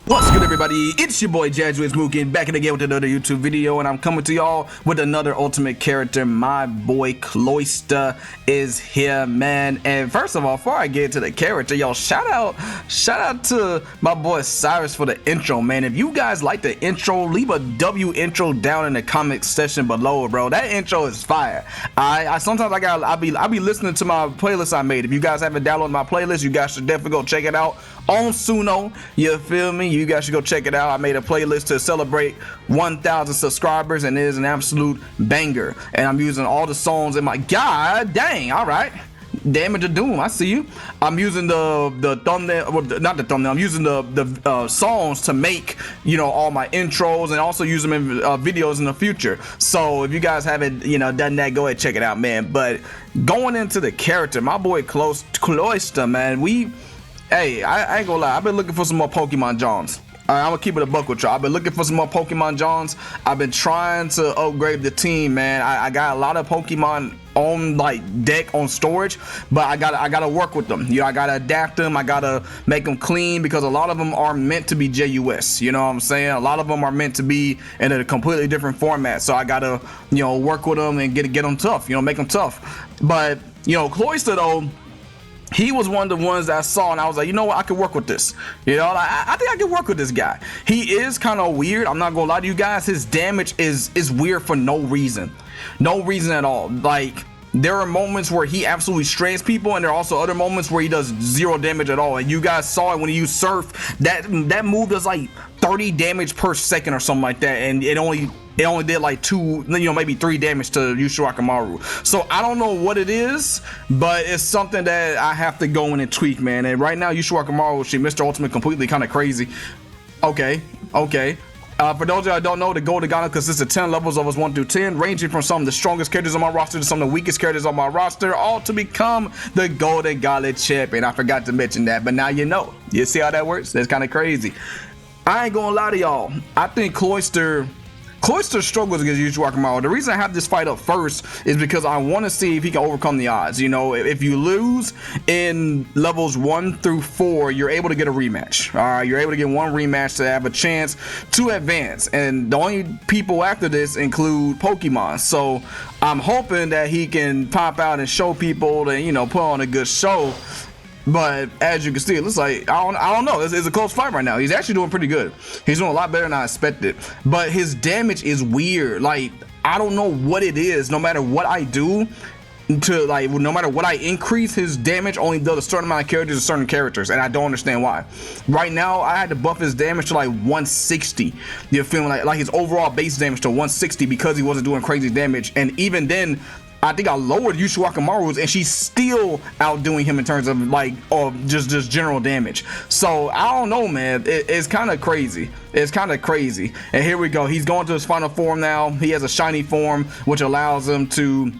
What's good, everybody? It's your boy Jazioxmugen back again with another YouTube video, and I'm coming to y'all with another ultimate character. My boy Cloyster is here, man. And first of all, before I get into the character, y'all, shout out to my boy Cyrus for the intro, man. If you guys like the intro, leave a W intro down in the comment section below, bro. That intro is fire. I sometimes I'll be listening to my playlist I made. If you guys haven't downloaded my playlist, you guys should definitely go check it out on Suno. You feel me? You guys should go check it out. I made a playlist to celebrate 1,000 subscribers, and it is an absolute banger. And I'm using all the songs in my god dang. All right, Damage of Doom, I see you. I'm using the thumbnail, well, not the thumbnail. I'm using the songs to make, you know, all my intros, and also use them in videos in the future. So if you guys haven't, you know, done that, go ahead and check it out, man. But going into the character, my boy Cloyster, man, hey, I ain't gonna lie, I've been looking for some more Pokemon Johns. I'm gonna keep it a buck with y'all. I've been looking for some more Pokemon Johns. I've been trying to upgrade the team, man. I got a lot of Pokemon on like deck on storage, but I gotta work with them. You know, I gotta adapt them. I gotta make them clean, because a lot of them are meant to be JUS. You know what I'm saying? A lot of them are meant to be in a completely different format. So I gotta, you know, work with them and get them tough. You know, make them tough. But you know, Cloyster though, he was one of the ones that I saw, and I was like, you know what, I could work with this. You know, I think I can work with this guy. He is kind of weird. I'm not gonna lie to you guys. His damage is weird for no reason at all. Like, there are moments where he absolutely strays people, and there are also other moments where he does zero damage at all. And you guys saw it when he used Surf. That move does like 30 damage per second or something like that, and it only did like 2, you know, maybe 3 damage to Yushiwakamaru. So I don't know what it is, but it's something that I have to go in and tweak, man. And right now, Yushiwakamaru, she Mr. Ultimate completely kind of crazy. Okay. For those of you that don't know, the Golden Gauntlet consists of 10 levels of us 1 through 10, ranging from some of the strongest characters on my roster to some of the weakest characters on my roster, all to become the Golden Gauntlet champion. I forgot to mention that, but now you know. You see how that works? That's kind of crazy. I ain't gonna lie to y'all. I think Cloyster struggles against Yushiwakamaru. The reason I have this fight up first is because I want to see if he can overcome the odds. You know, if you lose in levels 1 through 4, you're able to get a rematch. All right, you're able to get one rematch to have a chance to advance. And the only people after this include Pokemon. So I'm hoping that he can pop out and show people that, you know, put on a good show. But as you can see, it looks like I don't know. It's a close fight right now. He's actually doing pretty good. He's doing a lot better than I expected. But his damage is weird. Like, I don't know what it is. No matter what I do, no matter what I increase, his damage only does a certain amount of characters to certain characters, and I don't understand why. Right now, I had to buff his damage to like 160. You're feeling like his overall base damage to 160 because he wasn't doing crazy damage. And even then, I think I lowered Yushiwakamaru's, and she's still outdoing him in terms of like just general damage. So I don't know, man. It's kind of crazy. It's kind of crazy. And here we go. He's going to his final form now. He has a shiny form, which allows him to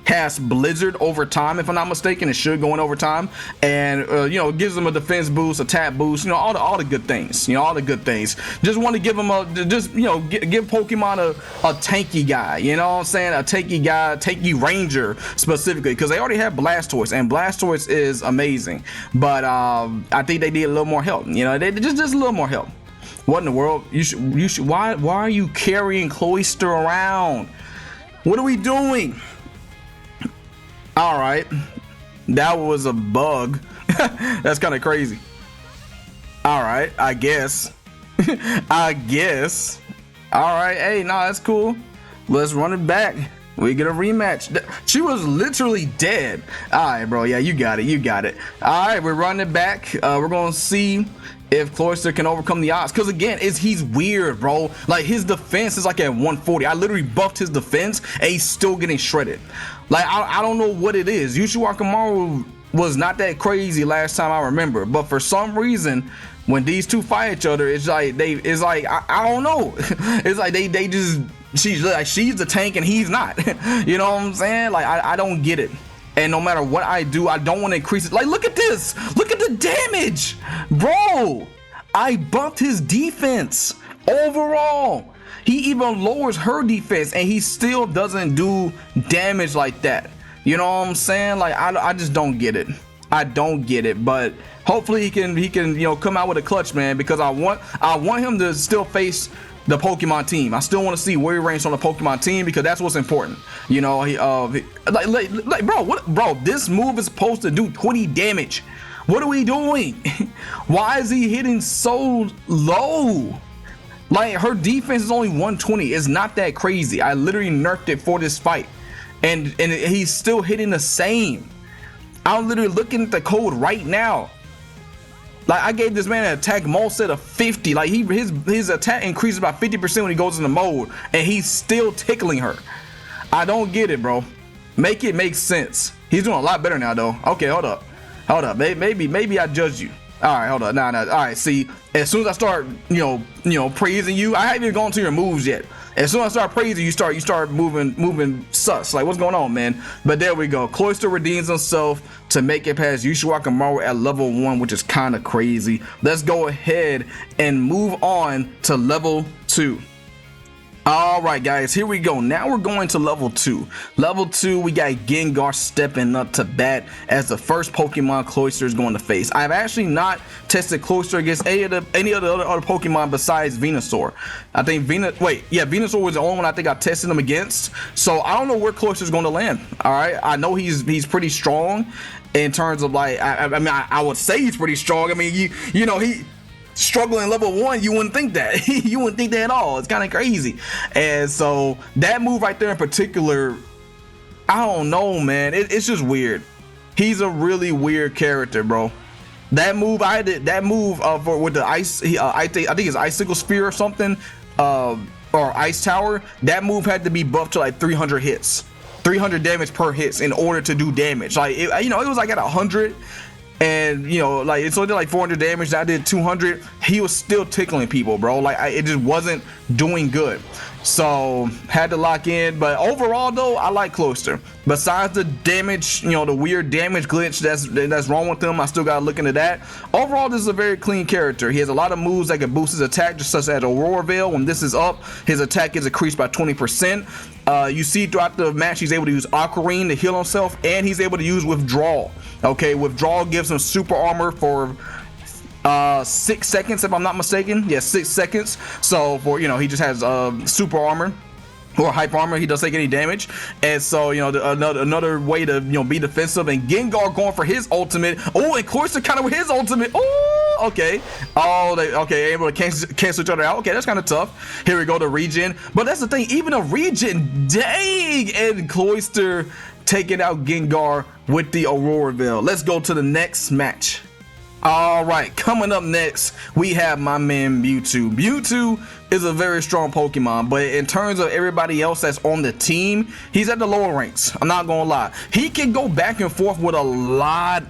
cast Blizzard over time, if I'm not mistaken. It should go in over time, and you know, gives them a defense boost, a tap boost, you know, all the good things. You know, all the good things. Just want to give him give Pokemon a tanky guy. You know what I'm saying? A tanky guy, tanky ranger specifically, because they already have Blastoise, and Blastoise is amazing. But I think they need a little more help. You know, they just a little more help. What in the world? Why are you carrying Cloyster around? What are we doing? All right, that was a bug. That's kind of crazy. All right, I guess. All right, hey, no, that's cool. Let's run it back. We get a rematch. She was literally dead. All right, bro. Yeah, you got it. All right, we're running it back. We're gonna see if Cloyster can overcome the odds, because again, he's weird, bro. Like, his defense is like at 140. I literally buffed his defense, and he's still getting shredded. Like, I don't know what it is. Yushiwakamaru was not that crazy last time I remember, but for some reason, when these two fight each other, it's like I don't know. It's like they just she's the tank and he's not. You know what I'm saying? Like, I don't get it. And no matter what I do, I don't want to increase it. Like, look at this. Look at the damage, bro. I bumped his defense overall. He even lowers her defense, and he still doesn't do damage like that. You know what I'm saying? Like, I just don't get it. I don't get it. But Hopefully he can come out with a clutch, man, because I want him to still face the Pokemon team. I still want to see where he ranks on the Pokemon team, because that's what's important. You know, bro, this move is supposed to do 20 damage. What are we doing? Why is he hitting so low? Like, her defense is only 120. It's not that crazy. I literally nerfed it for this fight, and he's still hitting the same. I'm literally looking at the code right now. Like, I gave this man an attack mode set of 50. Like, his attack increases by 50% when he goes into mode, and he's still tickling her. I don't get it, bro. Make it make sense. He's doing a lot better now, though. Okay, hold up. Maybe I judged you. All right, hold up. Nah. All right, see, as soon as I start, praising you, I haven't even gone to your moves yet. As soon as I start praising you, start moving sus. Like, what's going on, man? But there we go. Cloyster redeems himself to make it past Yushiwakamaru at level 1, which is kind of crazy. Let's go ahead and move on to level 2. All right, guys, here we go. Now we're going to level 2. Level 2, we got Gengar stepping up to bat as the first Pokemon Cloyster is going to face. I've actually not tested Cloyster against any other Pokemon besides Venusaur. I think Venusaur was the only one I think I tested him against. So I don't know where Cloyster is going to land. All right, I know he's pretty strong in terms of, like, I would say he's pretty strong. I mean, he struggling level 1, you wouldn't think that. You wouldn't think that at all. It's kind of crazy. And so that move right there in particular, I don't know, man. It's just weird. He's a really weird character, bro. That move with the ice, I think it's Icicle Sphere or something, or Ice Tower. That move had to be buffed to like 300 hits, 300 damage per hits in order to do damage. Like, it was like at 100. And like, it's only like 400 damage. I did 200. He was still tickling people, bro. Like, it just wasn't doing good. So had to lock in. But overall, though, I like Cloyster. Besides the damage, the weird damage glitch that's wrong with him, I still gotta look into that. Overall, this is a very clean character. He has a lot of moves that can boost his attack, just such as Aurora Veil. When this is up, his attack is increased by 20%. You see throughout the match, he's able to use Aquarine to heal himself, and he's able to use Withdrawal. Okay, Withdrawal gives him super armor for 6 seconds, if I'm not mistaken. Yeah, 6 seconds. So for he just has super armor or hype armor. He doesn't take any damage, and so another way to be defensive. And Gengar going for his ultimate. Oh, and Cloyster kind of with his ultimate. Oh, okay. Able to cancel each other out. Okay, that's kind of tough. Here we go to regen, but that's the thing. Even a regen, dang, and Cloyster taking out Gengar with the Aurora Veil. Let's go to the next match. All right, coming up next, we have my man Mewtwo. Mewtwo is a very strong Pokemon, but in terms of everybody else that's on the team, he's at the lower ranks. I'm not gonna lie. He can go back and forth with a lot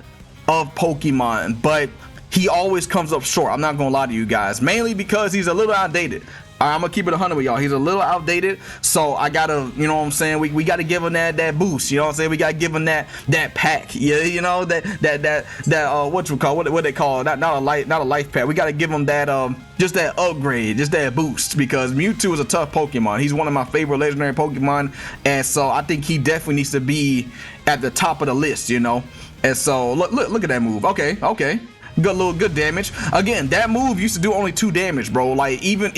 of Pokemon, but he always comes up short. I'm not gonna lie to you guys, mainly because he's a little outdated. I'm gonna keep it 100 with y'all. He's a little outdated, so I gotta, what I'm saying, we gotta give him that boost. You know what I'm saying? We gotta give him that pack. Yeah, that what you call what they call it? Not a life pack. We gotta give him that just that upgrade, just that boost, because Mewtwo is a tough Pokemon. He's one of my favorite legendary Pokemon, and so I think he definitely needs to be at the top of the list. And so look at that move. Okay. Good damage. Again, that move used to do only 2 damage, bro. Like, even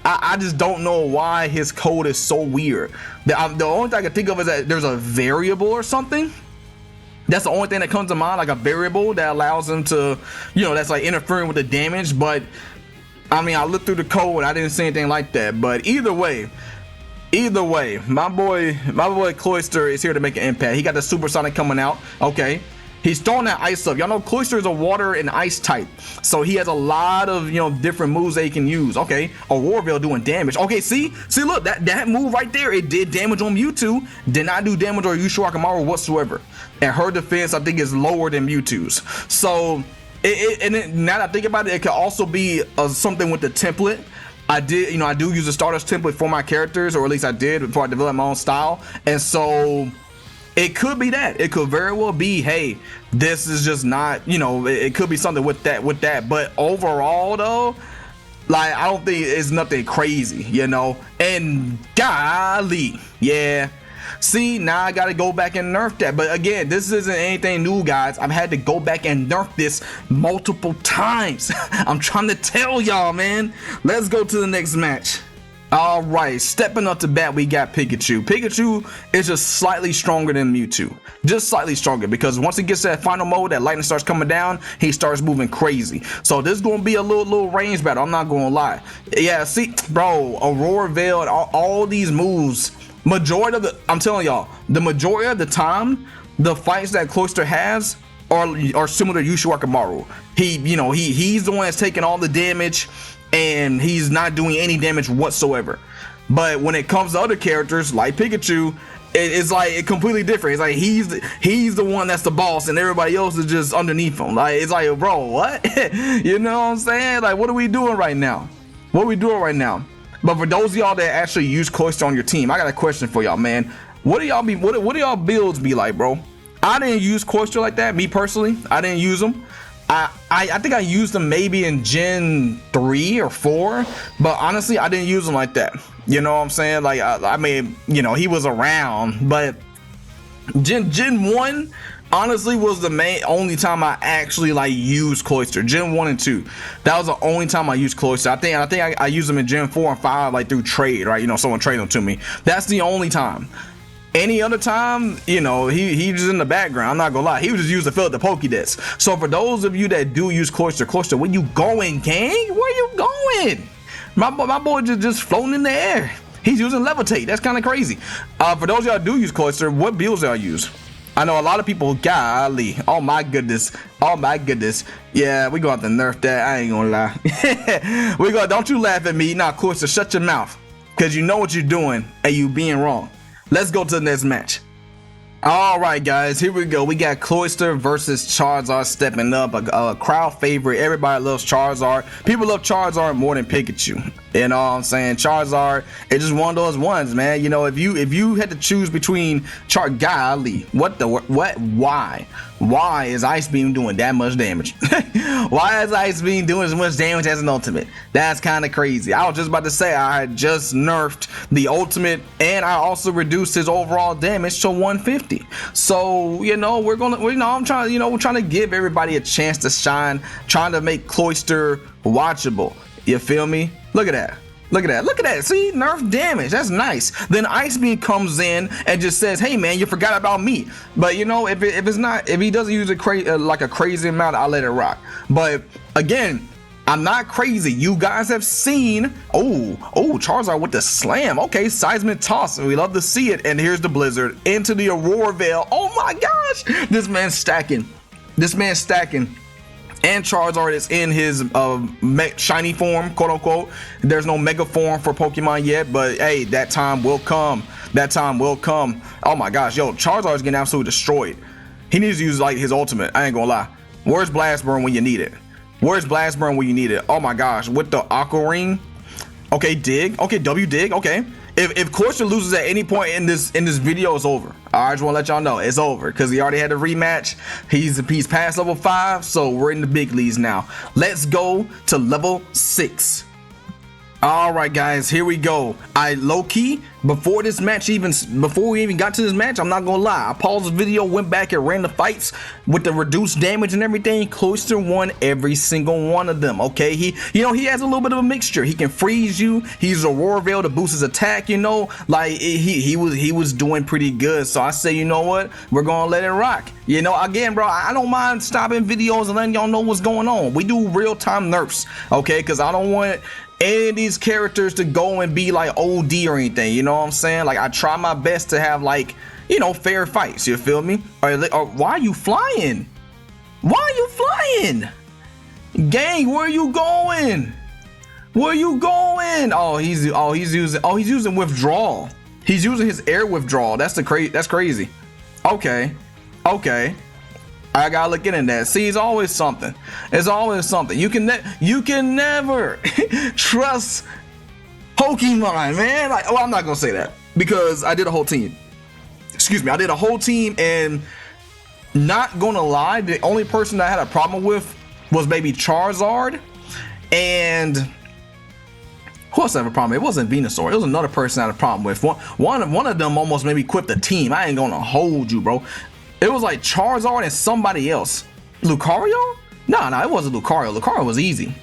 I just don't know why his code is so weird. The only thing I can think of is that there's a variable or something. That's the only thing that comes to mind, like a variable that allows him to, that's like interfering with the damage. But I mean, I looked through the code, I didn't see anything like that. But either way, my boy Cloyster is here to make an impact. He got the Supersonic coming out. Okay. He's throwing that ice up. Y'all know Cloyster is a water and ice type, so he has a lot of different moves that he can use. Okay, Aurora Veil doing damage. Okay, see, look, that move right there, it did damage on Mewtwo. Did not do damage on Yushiwakamaru whatsoever. And her defense, I think, is lower than Mewtwo's. So, now that I think about it, it could also be something with the template. I do use a starter's template for my characters, or at least I did before I developed my own style, and so it could be that. It could very well be, hey, this is just not, it could be something with that. But overall, though, like, I don't think it's nothing crazy, And golly, yeah, See, now I gotta go back and nerf that. But again, this isn't anything new, guys. I've had to go back and nerf this multiple times. I'm trying to tell y'all, man. Let's go to the next match. All right, stepping up to bat, we got Pikachu. Pikachu is just slightly stronger than Mewtwo. Just slightly stronger, because once it gets to that final mode, that lightning starts coming down, he starts moving crazy. So this is going to be a little range battle, I'm not going to lie. Yeah, see, bro, Aurora Veil, all these moves, majority of the, I'm telling y'all, the majority of the time, the fights that Cloyster has are similar to Yushiwakamaru. He's the one that's taking all the damage, and he's not doing any damage whatsoever. But when it comes to other characters like Pikachu, it's like completely different. It's like he's the one that's the boss, and everybody else is just underneath him. Like, it's like, bro, what? You know what I'm saying? Like, what are we doing right now? What are we doing right now? But for those of y'all that actually use Cloyster on your team, I got a question for y'all, man. What do y'all builds be like, bro? I didn't use Cloyster like that. Me personally, I didn't use them. I think I used them maybe in Gen 3 or 4, but honestly, I didn't use them like that. You know what I'm saying? Like, I mean, you know, he was around, but Gen 1 honestly was the only time I actually like used Cloyster. Gen 1 and 2, that was the only time I used Cloyster. I think I used them in Gen 4 and 5, like through trade, right? You know, someone traded them to me. That's the only time. Any other time, you know, he was in the background. I'm not gonna lie, he was just used to fill up the Pokédex. So for those of you that do use Cloyster, where you going, gang? Where you going? My boy just floating in the air. He's using Levitate. That's kind of crazy. For those of y'all do use Cloyster, what builds y'all use? I know a lot of people, golly, oh my goodness, yeah, we gonna have to nerf that. I ain't gonna lie. Don't you laugh at me. Nah, Cloyster, shut your mouth, because you know what you're doing and you being wrong. Let's go to the next match. All right, guys, here we go. We got Cloyster versus Charizard stepping up, a crowd favorite. Everybody loves Charizard. People love Charizard more than Pikachu. You know what I'm saying? Charizard, it's just one of those ones, man. You know, if you had to choose between golly, why is Ice Beam doing that much damage? Why is Ice Beam doing as much damage as an ultimate? That's kind of crazy. I was just about to say I had just nerfed the ultimate, and I also reduced his overall damage to 150. So, you know, I'm trying, we're trying to give everybody a chance to shine, trying to make Cloyster watchable. You feel me? Look at that. Look at that. See, nerf damage. That's nice. Then Ice Beam comes in and just says, hey man, you forgot about me. But you know, if he doesn't use like a crazy amount, I'll let it rock. But again, I'm not crazy. You guys have seen, oh, Charizard with the slam. Okay, seismic toss. We love to see it. And here's the Blizzard into the Aurora Veil. Oh my gosh, this man's stacking. And Charizard is in his shiny form, quote unquote. There's no mega form for Pokemon yet, but hey, that time will come. Oh my gosh, yo, Charizard's getting absolutely destroyed. He needs to use like his ultimate. I ain't gonna lie. Where's Blast Burn when you need it? Oh my gosh, with the Aqua Ring. Okay, dig. Okay, W dig. Okay. If Cloyster loses at any point in this video, it's over. I just want to let y'all know it's over, because he already had a rematch. He's past level 5, so we're in the big leagues now. Let's go to level 6. All right, guys, here we go. I low-key, before we even got to this match, I'm not gonna lie, I paused the video, went back and ran the fights with the reduced damage and everything. Cloyster won every single one of them. Okay, he has a little bit of a mixture. He can freeze you. He's Aurora Veil to boost his attack. You know, like he was doing pretty good. So I say, you know what, we're gonna let it rock. You know, again, bro, I don't mind stopping videos and letting y'all know what's going on. We do real-time nerfs, okay, because I don't want any of these characters to go and be like OD or anything, you know what I'm saying? Like, I try my best to have, like, you know, fair fights, you feel me? Or why are you flying? Gang, where you going? Oh, he's using withdrawal. He's using his air withdrawal. That's crazy. Okay. I gotta look into that. See, it's always something. You can never trust Pokemon, man. Like, well, I'm not gonna say that, because I did a whole team. And not gonna lie, the only person that I had a problem with was maybe Charizard, and Who else I have a problem with? It wasn't Venusaur. It was another person I had a problem with. One of them almost made me quit the team. I ain't gonna hold you, bro. It was like Charizard and somebody else. Lucario? Nah, it wasn't Lucario. Lucario was easy.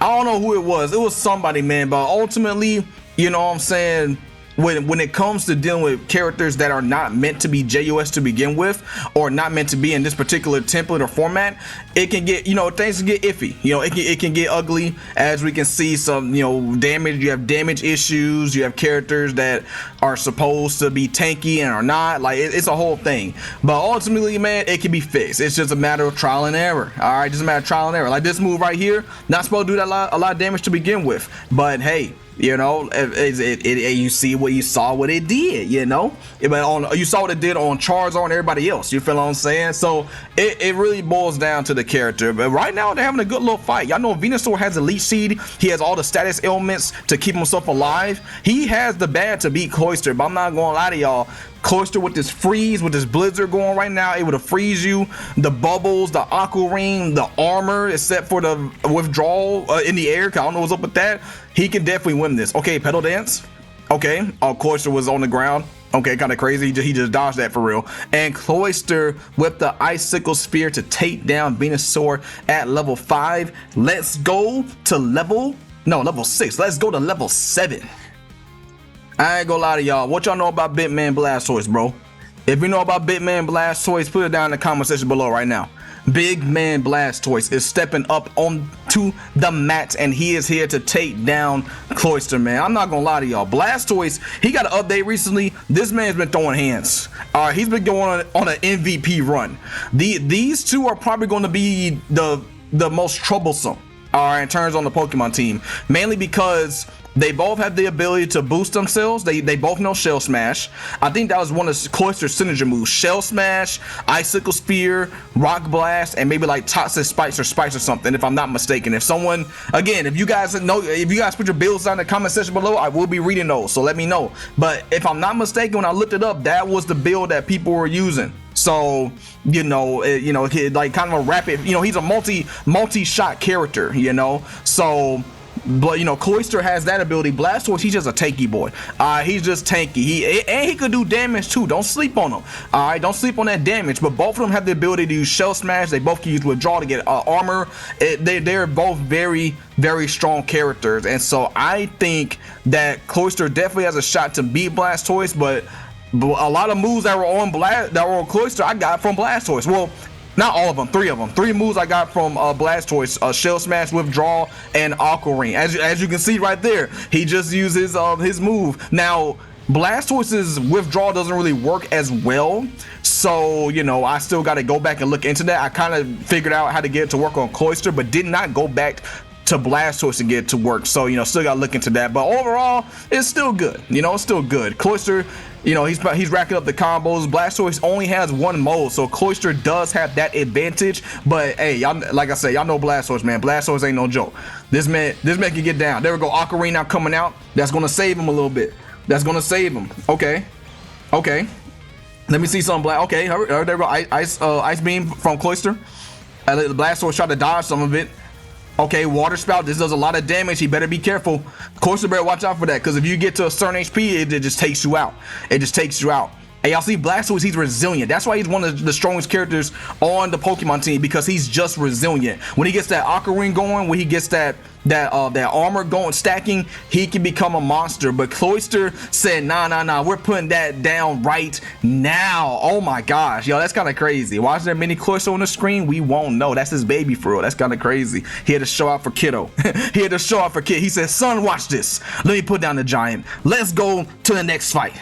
I don't know who it was. It was somebody, man. But ultimately, you know what I'm saying? When it comes to dealing with characters that are not meant to be JOS to begin with, or not meant to be in this particular template or format, it can get, you know, things can get iffy. You know, it can get ugly. As we can see, some, you know, damage. You have damage issues. You have characters that are supposed to be tanky and are not. Like it's a whole thing. But ultimately, man, it can be fixed. It's just a matter of trial and error. All right, just a matter of trial and error. Like this move right here, not supposed to do that a lot of damage to begin with. But hey, you know, you see what you saw what it did, you know, but you saw what it did on Charizard and everybody else. You feel what I'm saying? So it really boils down to the character. But right now they're having a good little fight. Y'all know Venusaur has a Leech Seed. He has all the status ailments to keep himself alive. He has the bad to beat Cloyster, but I'm not gonna lie to y'all. Cloyster with this freeze, with this blizzard going right now, able to freeze you. The bubbles, the aqua ring, the armor, except for the withdrawal in the air. 'Cause I don't know what's up with that. He can definitely win this. Okay, pedal dance. Okay, Cloyster was on the ground. Okay, kind of crazy. He just dodged that for real. And Cloyster with the Icicle Spear to take down Venusaur at level 5. Let's go to level 6. Let's go to level 7. I ain't gonna lie to y'all. What y'all know about Big Man Blastoise, bro? If you know about Big Man Blastoise, put it down in the comment section below right now. Big Man Blastoise is stepping up onto the mat, and he is here to take down Cloyster, man. I'm not gonna lie to y'all. Blastoise, he got an update recently. This man's been throwing hands. He's been going on an MVP run. These two are probably going to be the most troublesome, in terms on the Pokemon team, mainly because they both have the ability to boost themselves. They both know Shell Smash. I think that was one of Cloyster's signature moves. Shell Smash, Icicle Spear, Rock Blast, and maybe like Toxic Spikes or something, if I'm not mistaken. If someone, again, if you guys put your builds down in the comment section below, I will be reading those, so let me know. But if I'm not mistaken, when I looked it up, that was the build that people were using. So, you know, like kind of a rapid, you know, he's a multi-shot character, you know, so. But you know, Cloyster has that ability. Blastoise, he's just a tanky boy. He's just tanky. He could do damage too. Don't sleep on him. All right, don't sleep on that damage. But both of them have the ability to use Shell Smash. They both can use Withdraw to get armor. They're both very, very strong characters, and so I think that Cloyster definitely has a shot to beat Blastoise. But a lot of moves that were on Cloyster, I got from Blastoise. Well, not all of them, 3 of them. 3 moves I got from Blastoise: Shell Smash, Withdraw, and Aqua Ring. As you can see right there, he just uses his move. Now, Blastoise's Withdraw doesn't really work as well, so you know, I still got to go back and look into that. I kind of figured out how to get it to work on Cloyster, but did not go back to Blastoise to get it to work. So you know, still gotta look into that. But overall, it's still good. You know, it's still good. Cloyster, you know, he's racking up the combos. Blastoise only has 1 mode, so Cloyster does have that advantage. But hey, y'all, like I said, y'all know Blastoise, man. Blastoise ain't no joke. This man can get down. There we go. Aqua Ring now coming out. That's gonna save him a little bit. That's gonna save him. Okay. Let me see some Okay, there we go. Ice Beam from Cloyster. The Blastoise tried to dodge some of it. Okay, Water Spout. This does a lot of damage. He better be careful. Cloyster better watch out for that, because if you get to a certain HP, it just takes you out. It just takes you out. And y'all see Blastoise, he's resilient. That's why he's one of the strongest characters on the Pokemon team, because he's just resilient. When he gets that Aqua Ring going, when he gets that armor going, stacking, he can become a monster. But Cloyster said, nah, we're putting that down right now. Oh my gosh, yo, that's kind of crazy. Why is there mini Cloyster on the screen? We won't know. That's his baby for real. That's kind of crazy. He had to show out for Kiddo. He had to show out for Kid. He said, son, watch this. Let me put down the giant. Let's go to the next fight.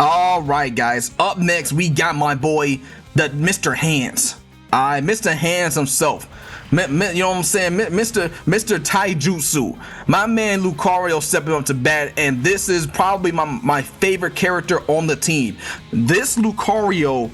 All right, guys. Up next, we got my boy, the Mr. Hands. Mr. Hands himself. You know what I'm saying? Mr. Taijutsu. My man Lucario stepping up to bat, and this is probably my favorite character on the team. This Lucario,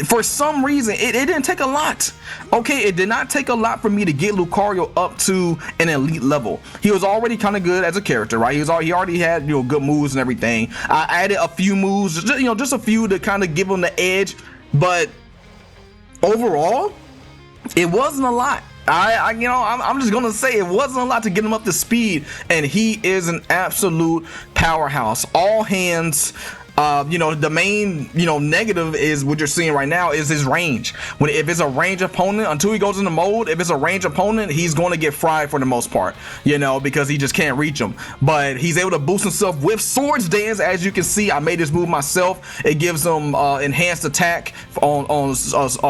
for some reason, it didn't take a lot. Okay, it did not take a lot for me to get Lucario up to an elite level. He was already kind of good as a character, right? He already had, you know, good moves and everything. I added a few moves, just a few to kind of give him the edge, but overall, it wasn't a lot. You know, I'm just gonna say it wasn't a lot to get him up to speed, and he is an absolute powerhouse. All hands. You know, the main, you know, negative is what you're seeing right now is his range. If it's a range opponent, until he goes into mode, if it's a range opponent, he's going to get fried for the most part, you know, because he just can't reach him. But he's able to boost himself with Swords Dance. As you can see, I made this move myself. It gives him enhanced attack on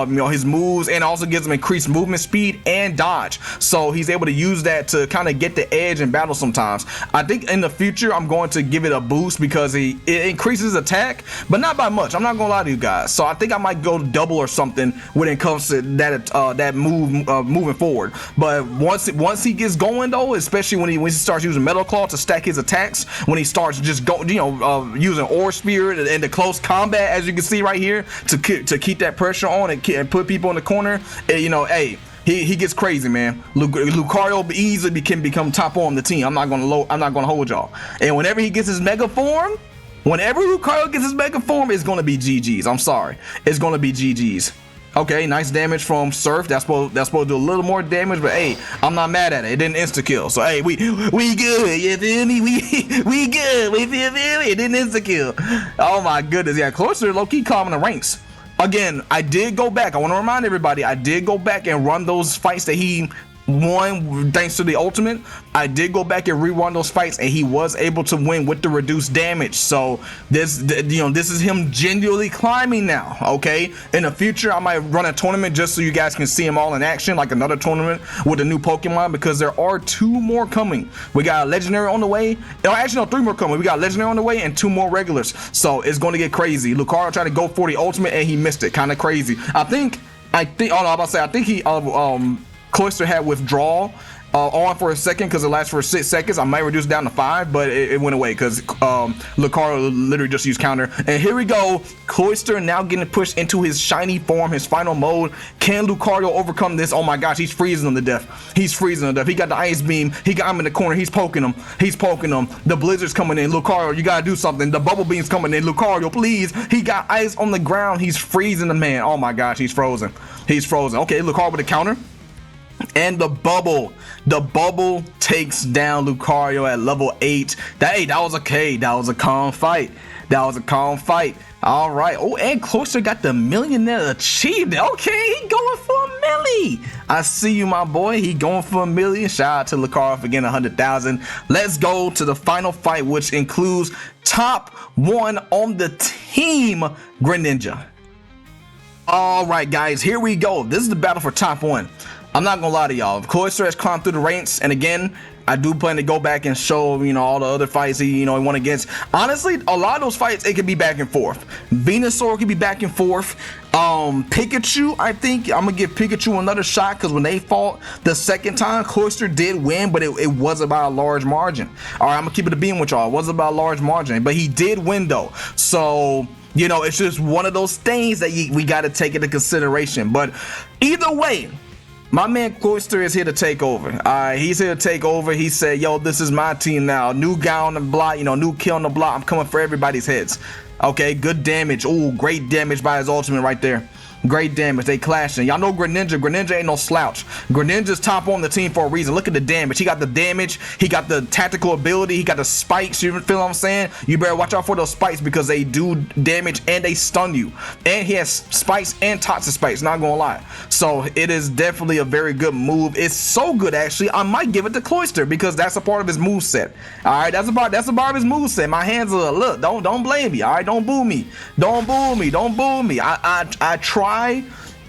you know, his moves, and also gives him increased movement speed and dodge. So he's able to use that to kind of get the edge in battle sometimes. I think in the future, I'm going to give it a boost because it increases attack, but not by much. I'm not gonna lie to you guys. So I think I might go double or something when it comes to that move moving forward. But once he gets going though, especially when he starts using Metal Claw to stack his attacks, when he starts just going, you know, using Aura Spirit and the close combat, as you can see right here, to keep that pressure on and put people in the corner, and, you know, hey. He gets crazy, man. Lucario easily can become top on the team. I'm not gonna hold y'all. And whenever he gets his Mega Form. Whenever Lucario gets his Mega Form, it's gonna be GG's. I'm sorry, it's gonna be GG's. Okay, nice damage from Surf. That's supposed to do a little more damage, but hey, I'm not mad at it. It didn't insta kill, so hey, we good. You feel me? We good. We feel me? It didn't insta kill. Oh my goodness, yeah. Cloyster low key calm in the ranks. Again, I did go back. I want to remind everybody, I did go back and run those fights that he won thanks to the ultimate. I did go back and rerun those fights, and he was able to win with the reduced damage. So this, you know, this is him genuinely climbing now. Okay, in the future I might run a tournament just so you guys can see him all in action, like another tournament with a new Pokemon, because there are 2 more coming. We got a legendary on the way. Oh, actually no, 3 more coming. We got a legendary on the way and 2 more regulars, so it's going to get crazy. Lucario tried to go for the ultimate and he missed it. Kind of crazy. I think oh no, I'm about to say, I think he Cloyster had withdrawal on for a second because it lasts for 6 seconds. I might reduce it down to 5, but it went away because Lucario literally just used counter. And here we go, Cloyster now getting pushed into his shiny form, his final mode. Can Lucario overcome this? Oh my gosh, he's freezing him to death. He's freezing him to death. He got the ice beam. He got him in the corner. He's poking him. He's poking him. The blizzard's coming in. Lucario, you gotta do something. The bubble beam's coming in. Lucario, please. He got ice on the ground. He's freezing the man. Oh my gosh, he's frozen. He's frozen. Okay, Lucario with a counter. And the bubble takes down Lucario at level 8. That was okay. That was a calm fight. All right. Oh, and Cloyster got the millionaire achievement. Okay, he going for a milli. I see you, my boy. He going for a million. Shout out to Lucario for getting 100,000. Let's go to the final fight, which includes top 1 on the team, Greninja. All right, guys, here we go. This is the battle for top 1. I'm not gonna lie to y'all. Cloyster has climbed through the ranks, and again, I do plan to go back and show, you know, all the other fights he won against. Honestly, a lot of those fights, it could be back and forth. Venusaur could be back and forth. Pikachu, I think I'm gonna give Pikachu another shot, because when they fought the second time, Cloyster did win, but it wasn't by a large margin. All right, I'm gonna keep it a beam with y'all. It wasn't by a large margin, but he did win though. So, you know, it's just one of those things that we got to take into consideration. But either way, my man Cloyster is here to take over. He's here to take over. He said, yo, this is my team now. New guy on the block, you know, new kill on the block. I'm coming for everybody's heads. Okay, good damage. Ooh, great damage by his ultimate right there. Great damage. They clashing. Y'all know Greninja ain't no slouch. Greninja's top on the team for a reason. Look at the damage. He got the damage. He got the tactical ability. He got the spikes. You feel what I'm saying? You better watch out for those spikes, because they do damage and they stun you. And he has spikes and toxic spikes, not gonna lie. So it is definitely a very good move. It's so good, actually, I might give it to Cloyster, because that's a part of his moveset. Alright, that's a part of his moveset. My hands are, look, don't blame me. Alright, don't boo me. Don't boo me. I try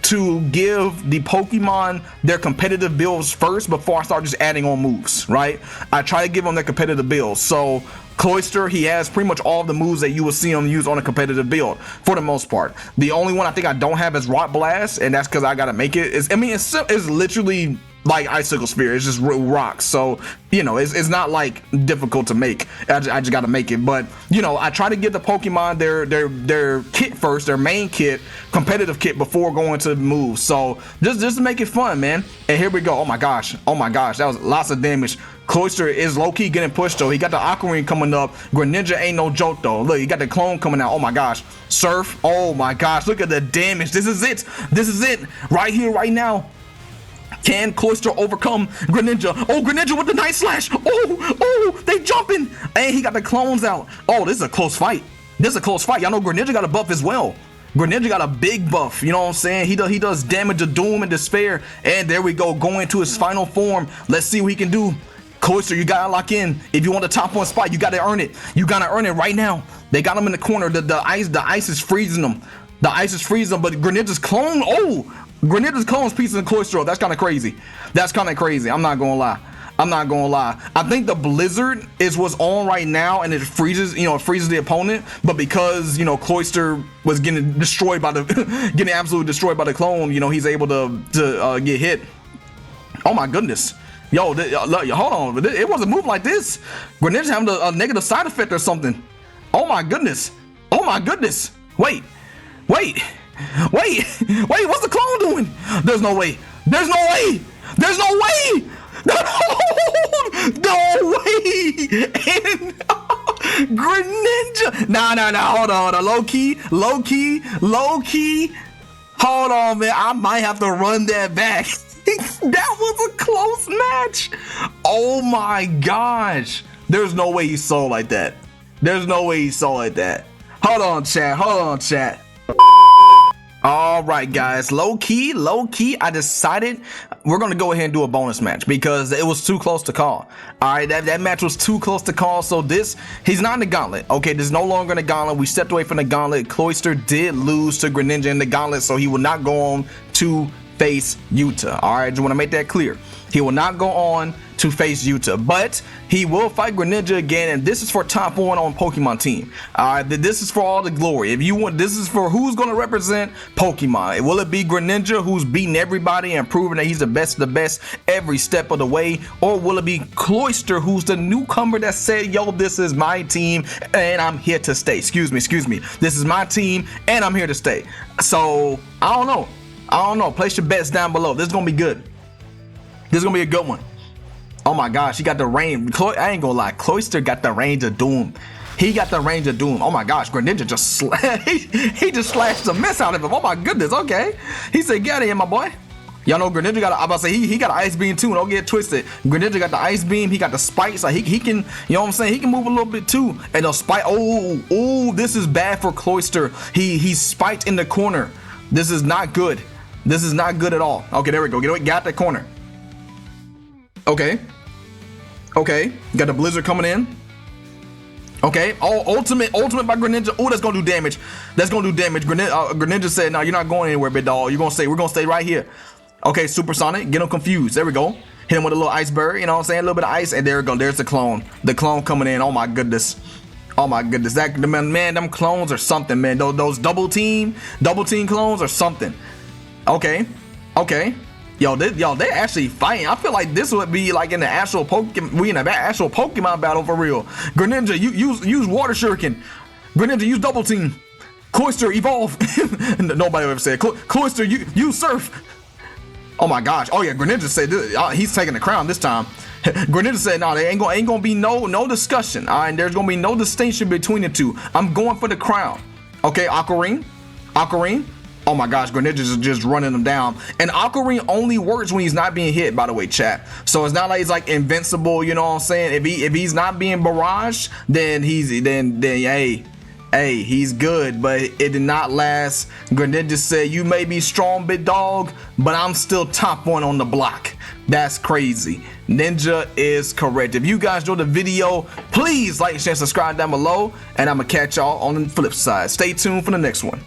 to give the Pokemon their competitive builds first before I start just adding on moves, right? I try to give them their competitive builds. So Cloyster, he has pretty much all the moves that you will see him use on a competitive build for the most part. The only one I think I don't have is Rock Blast, and that's because I gotta make it. It's literally like Icicle Spear. It's just rocks, so you know it's not like difficult to make. I just gotta make it. But you know, I try to give the Pokemon their kit first, their main kit, competitive kit, before going to moves. So just to make it fun, man. And here we go. Oh my gosh, that was lots of damage. Cloyster is low-key getting pushed though. He got the Aquamarine coming up. Greninja ain't no joke though. Look, he got the clone coming out. Oh my gosh. Surf. Oh my gosh, look at the damage. This is it right here, right now. Can Cloyster overcome Greninja? Oh, Greninja with the nice slash. Oh, they jumping. And he got the clones out. Oh, this is a close fight. This is a close fight. Y'all know Greninja got a buff as well. Greninja got a big buff, you know what I'm saying? He does damage of doom and despair. And there we go, going to his final form. Let's see what he can do. Cloyster, you gotta lock in. If you want the top 1 spot, you gotta earn it. You gotta earn it right now. They got him in the corner. The ice is freezing them. The ice is freezing them, but Greninja's clone. Oh, Greninja's clone's piecing Cloyster up. That's kind of crazy. That's kind of crazy. I'm not gonna lie. I think the blizzard is what's on right now, and it freezes, it freezes the opponent. But because Cloyster was getting destroyed by the, getting absolutely destroyed by the clone, he's able to get hit. Oh my goodness, yo, hold on, it wasn't moving like this. Greninja's having a negative side effect or something. Oh my goodness. Wait, what's the clone doing? There's no way. No way! And Greninja! Nah, hold on. Low key. Hold on, man. I might have to run that back. That was a close match. Oh my gosh. There's no way he saw like that. Hold on, chat. All right, guys, low key, I decided we're going to go ahead and do a bonus match because it was too close to call. All right, that match was too close to call. So he's not in the gauntlet. Okay, there's no longer in the gauntlet. We stepped away from the gauntlet. Cloyster did lose to Greninja in the gauntlet, so he will not go on to face Yuta. All right, just want to make that clear. He will not go on to face Yuta, but he will fight Greninja again, and this is for top 1 on Pokemon team. This is for all the glory. If you want, this is for who's going to represent Pokemon. Will it be Greninja, who's beating everybody and proving that he's the best of the best every step of the way, or will it be Cloyster, who's the newcomer that said, yo, this is my team and I'm here to stay? Excuse me. This is my team and I'm here to stay. So I don't know. Place your bets down below. This is gonna be good. This is gonna be a good one. Oh my gosh, he got the range. I ain't gonna lie, Cloyster got the range of doom. Oh my gosh, Greninja just he just slashed the mess out of him. Oh my goodness. Okay, he said, "Get out of here, my boy." Y'all know Greninja got. I'm about to say he got an ice beam too. Don't get it twisted. Greninja got the ice beam. He got the spikes. Like he can. You know what I'm saying? He can move a little bit too. And the spike. Oh, this is bad for Cloyster. He's spiked in the corner. This is not good. This is not good at all. Okay, there we go. Got that corner. Okay. Got the blizzard coming in. Okay. Oh, ultimate by Greninja. Oh, that's gonna do damage. Greninja said, "No, you're not going anywhere, big dog. We're gonna stay right here." Okay, supersonic. Get him confused. There we go. Hit him with a little ice bird. You know what I'm saying? A little bit of ice, and there we go. There's the clone. The clone coming in. Oh my goodness. Man, them clones are something, man. Those double team clones are something. Okay. Yo, they actually fighting. I feel like this would be like in the actual Pokemon battle for real. Greninja, use water shuriken. Greninja, use double team. Cloyster, evolve. Nobody ever said Cloyster, use surf. Oh my gosh. Oh yeah, Greninja said he's taking the crown this time. Greninja said, "No, there ain't gonna be no discussion. All right, there's gonna be no distinction between the two. I'm going for the crown." Okay, Aquarine. Oh my gosh, Greninja's just running them down. And Aquarine only works when he's not being hit, by the way, chat. So it's not like he's like invincible, you know what I'm saying? If he's not being barraged, then hey, he's good, but it did not last. Greninja said, "You may be strong, big dog, but I'm still top 1 on the block." That's crazy. Ninja is correct. If you guys enjoyed the video, please like, share, subscribe down below, and I'm gonna catch y'all on the flip side. Stay tuned for the next one.